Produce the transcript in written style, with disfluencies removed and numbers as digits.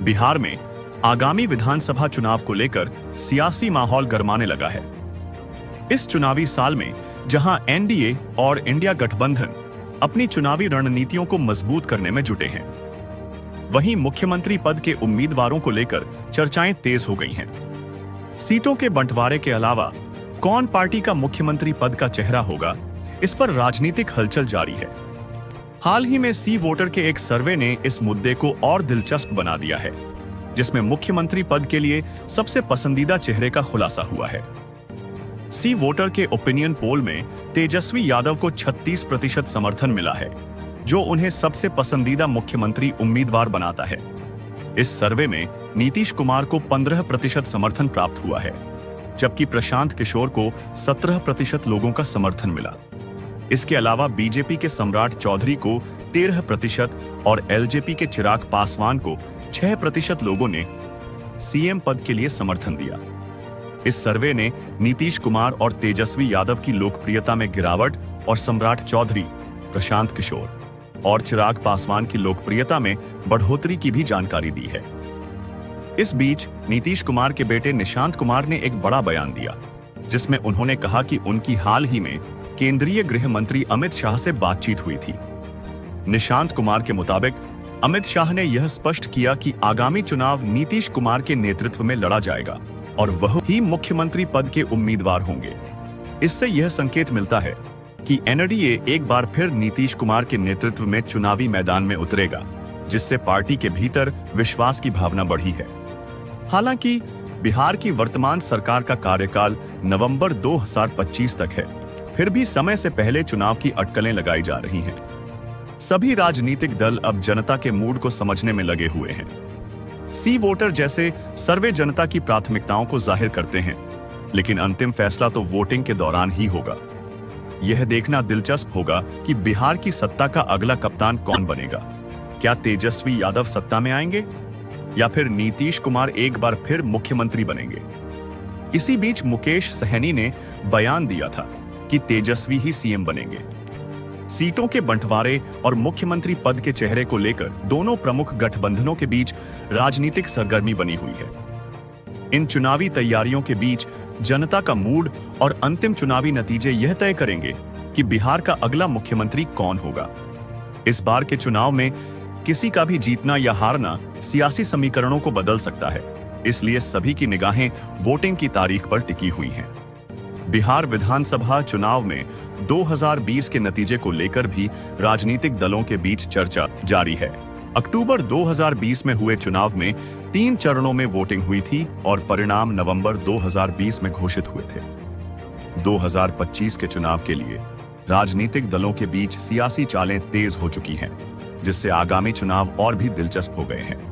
बिहार में आगामी विधानसभा चुनाव को लेकर सियासी माहौल गरमाने लगा है। इस चुनावी साल में जहां एनडीए और इंडिया गठबंधन अपनी चुनावी रणनीतियों को मजबूत करने में जुटे हैं, वहीं मुख्यमंत्री पद के उम्मीदवारों को लेकर चर्चाएं तेज हो गई हैं। सीटों के बंटवारे के अलावा कौन पार्टी का मुख्यमंत्री पद का चेहरा होगा, इस पर राजनीतिक हलचल जारी है। हाल ही में सी वोटर के एक सर्वे ने इस मुद्दे को और दिलचस्प बना दिया है, जिसमें मुख्यमंत्री पद के लिए सबसे पसंदीदा चेहरे का खुलासा हुआ है। सी वोटर के ओपिनियन पोल में तेजस्वी यादव को 36% समर्थन मिला है, जो उन्हें सबसे पसंदीदा मुख्यमंत्री उम्मीदवार बनाता है। इस सर्वे में नीतीश कुमार को 15% समर्थन प्राप्त हुआ है, जबकि प्रशांत किशोर को 17% लोगों का समर्थन मिला। इसके अलावा बीजेपी के सम्राट चौधरी को 13% और एलजेपी के चिराग पासवान को 6% लोगों ने सीएम पद के लिए समर्थन दिया। इस सर्वे ने नीतीश कुमार और तेजस्वी यादव की लोकप्रियता में गिरावट और सम्राट चौधरी, प्रशांत किशोर और चिराग पासवान की लोकप्रियता में बढ़ोतरी की भी जानकारी दी है। इस बीच नीतीश कुमार के बेटे निशांत कुमार ने एक बड़ा बयान दिया, जिसमें उन्होंने कहा कि उनकी हाल ही में केंद्रीय गृह मंत्री अमित शाह से बातचीत हुई थी। निशांत कुमार के मुताबिक अमित शाह ने यह स्पष्ट किया कि आगामी चुनाव नीतीश कुमार के नेतृत्व में लड़ा जाएगा और वह ही मुख्यमंत्री पद के उम्मीदवार होंगे। इससे यह संकेत मिलता है कि एनडीए एक बार फिर नीतीश कुमार के नेतृत्व में चुनावी मैदान में उतरेगा, जिससे पार्टी के भीतर विश्वास की भावना बढ़ी है। हालांकि बिहार की वर्तमान सरकार का कार्यकाल नवंबर 2025 तक है, फिर भी समय से पहले चुनाव की अटकलें लगाई जा रही हैं। सभी राजनीतिक दल अब जनता के मूड को समझने में लगे हुए हैं। सी वोटर जैसे सर्वे जनता की प्राथमिकताओं को जाहिर करते हैं, लेकिन अंतिम फैसला तो वोटिंग के दौरान ही होगा। यह देखना दिलचस्प होगा कि बिहार की सत्ता का अगला कप्तान कौन बनेगा। क्या तेजस्वी यादव सत्ता में आएंगे या फिर नीतीश कुमार एक बार फिर मुख्यमंत्री बनेंगे? इसी बीच मुकेश सहनी ने बयान दिया था कि तेजस्वी ही सीएम बनेंगे। सीटों के बंटवारे और मुख्यमंत्री पद के चेहरे को लेकर दोनों प्रमुख गठबंधनों के बीच राजनीतिक सरगर्मी बनी हुई है। इन चुनावी तैयारियों के बीच जनता का मूड और अंतिम चुनावी नतीजे यह तय करेंगे कि बिहार का अगला मुख्यमंत्री कौन होगा। इस बार के चुनाव में किसी का भी जीतना या हारना सियासी समीकरणों को बदल सकता है, इसलिए सभी की निगाहें वोटिंग की तारीख पर टिकी हुई हैं। बिहार विधानसभा चुनाव में 2020 के नतीजे को लेकर भी राजनीतिक दलों के बीच चर्चा जारी है। अक्टूबर 2020 में हुए चुनाव में 3 चरणों में वोटिंग हुई थी और परिणाम नवंबर 2020 में घोषित हुए थे। 2025 के चुनाव के लिए राजनीतिक दलों के बीच सियासी चालें तेज हो चुकी हैं, जिससे आगामी चुनाव और भी दिलचस्प हो गए हैं।